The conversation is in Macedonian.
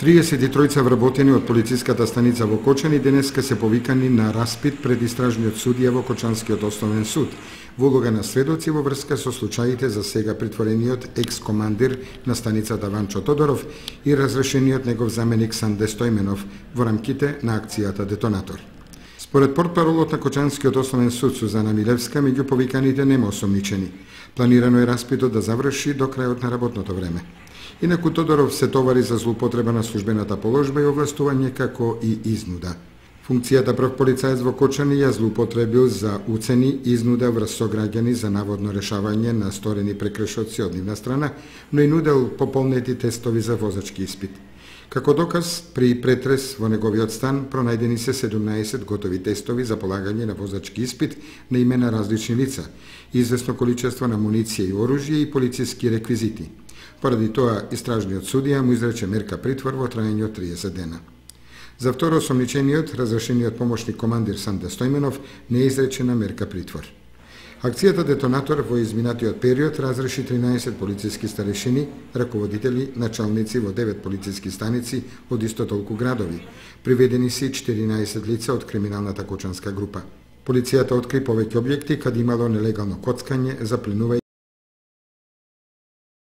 33 вработени од полициската станица во Кочани денеска се повикани на распит пред истражниот судија во Кочанскиот основен суд во улога на сведоци во врска со случаите за сега притворениот екс-командир на станицата Ванчо Тодоров и разрешениот негов заменик Санде Стојменов во рамките на акцијата Детонатор. Според портпаролот на Кочанскиот основен суд Сузана Милевска, меѓу повиканите нема осомничени. Планирано е распитот да заврши до крајот на работното време. Инаку Тодоров се товари за злоупотреба на службената положба и овластување како и изнуда. Функцијата прв полицаец во Кочани ја злоупотребил за уцени изнуда врз сограѓани за наводно решавање на сторени прекршоци од нивна страна, но и нудел пополнети тестови за возачки испит. Како доказ, при претрес во неговиот стан пронајдени се 17 готови тестови за полагање на возачки испит на име на различни лица, известно количество на муниција и оружје и полициски реквизити. Поради тоа, истражниот судија му изрече мерка притвор во траење од 30 дена. За второ осомничениот, разрешениот помошник командир Санде Стојменов не е изречена мерка притвор. Акцијата Детонатор во изминатиот период разреши 13 полициски старешини, раководители, началници во 9 полициски станици од исто толку градови. Приведени се 14 лица од криминалната кочанска група. Полицијата откри повеќе објекти каде имало нелегално коцкање, запленување